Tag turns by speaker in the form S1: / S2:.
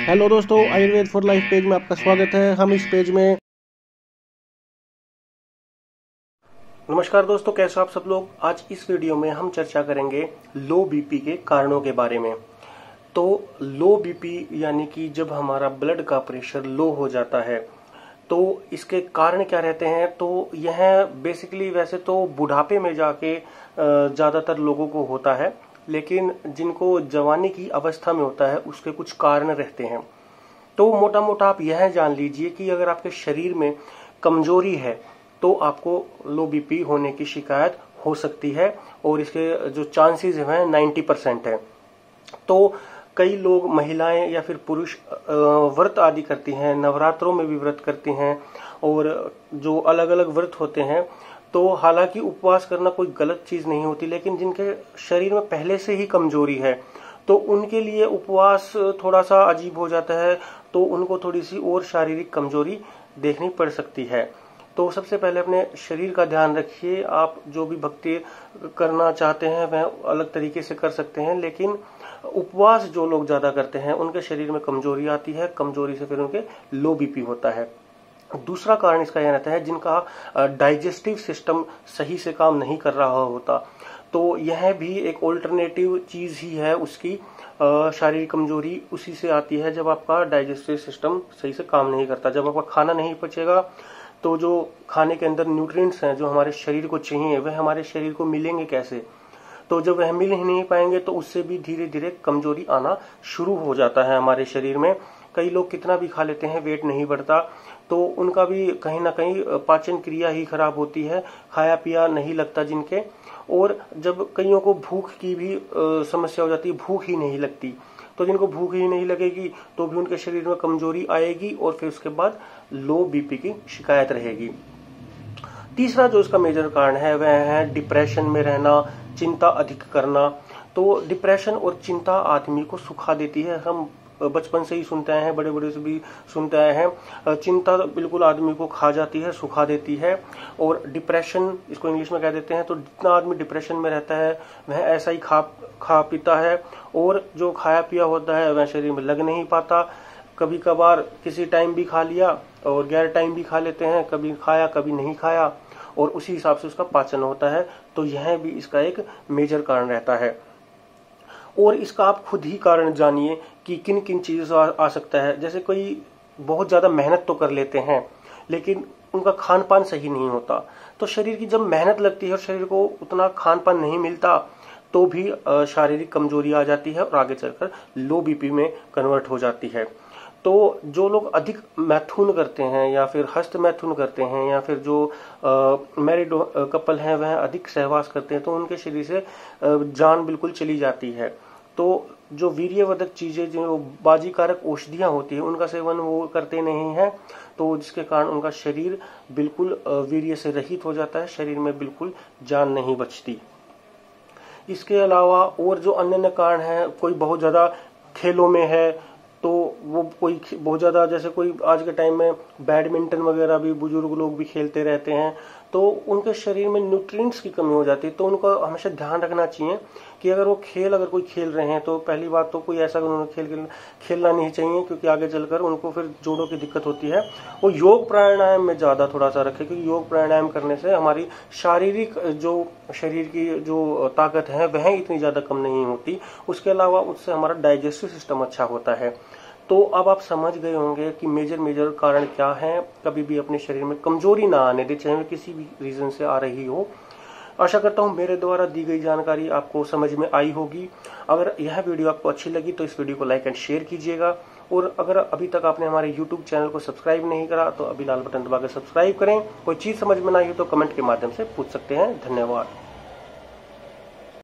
S1: Hello दोस्तों, Ayurveda for life page में आपका स्वागत है। हम इस पेज में नमस्कार दोस्तों, कैसे हो आप सब लोग। आज इस वीडियो में हम चर्चा करेंगे लो बीपी के कारणों के बारे में। तो लो बीपी यानी कि जब हमारा ब्लड का प्रेशर लो हो जाता है तो इसके कारण क्या रहते हैं। तो यह बेसिकली वैसे तो बुढ़ापे में जाके ज़्यादातर लोगों को होता है, लेकिन जिनको जवानी की अवस्था में होता है उसके कुछ कारण रहते हैं। तो मोटा मोटा आप यह जान लीजिए कि अगर आपके शरीर में कमजोरी है तो आपको लो बीपी होने की शिकायत हो सकती है, और इसके जो चांसेस हैं 90% है। तो कई लोग, महिलाएं या फिर पुरुष व्रत आदि करती हैं, नवरात्रों में भी व्रत करती हैं, और जो अलग अलग व्रत होते हैं। तो हालांकि उपवास करना कोई गलत चीज नहीं होती, लेकिन जिनके शरीर में पहले से ही कमजोरी है तो उनके लिए उपवास थोड़ा सा अजीब हो जाता है, तो उनको थोड़ी सी और शारीरिक कमजोरी देखनी पड़ सकती है। तो सबसे पहले अपने शरीर का ध्यान रखिए। आप जो भी भक्ति करना चाहते हैं वह अलग तरीके से कर सकते हैं, लेकिन उपवास जो लोग ज्यादा करते हैं उनके शरीर में कमजोरी आती है, कमजोरी से फिर उनके लो बीपी होता है। दूसरा कारण इसका यह रहता है जिनका डाइजेस्टिव सिस्टम सही से काम नहीं कर रहा होता, तो यह भी एक ऑल्टरनेटिव चीज ही है उसकी। शारीरिक कमजोरी उसी से आती है जब आपका डाइजेस्टिव सिस्टम सही से काम नहीं करता। जब आपका खाना नहीं पचेगा तो जो खाने के अंदर न्यूट्रिएंट्स हैं जो हमारे शरीर को चाहिए वह हमारे शरीर को मिलेंगे कैसे। तो जब वह मिल ही नहीं पाएंगे तो उससे भी धीरे धीरे कमजोरी आना शुरू हो जाता है हमारे शरीर में। कई लोग कितना भी खा लेते हैं, वेट नहीं बढ़ता, तो उनका भी कहीं ना कहीं पाचन क्रिया ही खराब होती है, खाया पिया नहीं लगता जिनके। और जब कईयों को भूख की भी समस्या हो जाती है, भूख ही नहीं लगती, तो जिनको भूख ही नहीं लगेगी तो भी उनके शरीर में कमजोरी आएगी और फिर उसके बाद लो बीपी की शिकायत रहेगी। तीसरा जो इसका मेजर कारण है वह है डिप्रेशन में रहना, चिंता अधिक करना। तो डिप्रेशन और चिंता आदमी को सुखा देती है। हम बचपन से ही सुनते आए हैं, बड़े बड़े से भी सुनते आए हैं, चिंता बिल्कुल आदमी को खा जाती है, सुखा देती है। और डिप्रेशन इसको इंग्लिश में कह देते हैं। तो जितना आदमी डिप्रेशन में रहता है वह ऐसा ही खा पीता है, और जो खाया पिया होता है वह शरीर में लग नहीं पाता। कभी कभार किसी टाइम भी खा लिया और गैर टाइम भी खा लेते हैं, कभी खाया कभी नहीं खाया, और उसी हिसाब से उसका पाचन होता है। तो यह भी इसका एक मेजर कारण रहता है। और इसका आप खुद ही कारण जानिए कि किन किन चीजों से आ सकता है। जैसे कोई बहुत ज्यादा मेहनत तो कर लेते हैं लेकिन उनका खान पान सही नहीं होता, तो शरीर की जब मेहनत लगती है और शरीर को उतना खान पान नहीं मिलता तो भी शारीरिक कमजोरी आ जाती है और आगे चलकर लो बीपी में कन्वर्ट हो जाती है। तो जो लोग अधिक मैथुन करते हैं या फिर हस्त मैथुन करते हैं या फिर जो मैरिड कपल हैं वह अधिक सहवास करते हैं तो उनके शरीर से जान बिल्कुल चली जाती है। तो जो वीर्यवर्धक चीजें, जो बाजीकारक औषधियां होती है, उनका सेवन वो करते नहीं है, तो जिसके कारण उनका शरीर बिल्कुल वीर्य से रहित हो जाता है, शरीर में बिल्कुल जान नहीं बचती। इसके अलावा और जो अन्य कारण है, कोई बहुत ज्यादा खेलों में है तो वो कोई बहुत ज्यादा, जैसे कोई आज के टाइम में बैडमिंटन वगैरह भी बुजुर्ग लोग भी खेलते रहते हैं, तो उनके शरीर में न्यूट्रिएंट्स की कमी हो जाती है। तो उनको हमेशा ध्यान रखना चाहिए कि अगर कोई खेल रहे हैं तो पहली बात तो कोई ऐसा उन्होंने खेलना नहीं चाहिए, क्योंकि आगे चलकर उनको फिर जोड़ों की दिक्कत होती है। वो योग प्राणायाम में ज्यादा थोड़ा सा रखें, क्योंकि योग प्राणायाम करने से हमारी शारीरिक जो शरीर की जो ताकत है वह इतनी ज्यादा कम नहीं होती। उसके अलावा उससे हमारा डाइजेस्टिव सिस्टम अच्छा होता है। तो अब आप समझ गए होंगे कि मेजर कारण क्या है। कभी भी अपने शरीर में कमजोरी ना आने दे, चाहे किसी भी रीजन से आ रही हो। आशा करता हूं मेरे द्वारा दी गई जानकारी आपको समझ में आई होगी। अगर यह वीडियो आपको अच्छी लगी तो इस वीडियो को लाइक एंड शेयर कीजिएगा, और अगर अभी तक आपने हमारे YouTube चैनल को सब्सक्राइब नहीं करा तो अभी लाल बटन दबाकर सब्सक्राइब करें। कोई चीज समझ में ना आई हो तो कमेंट के माध्यम से पूछ सकते हैं। धन्यवाद।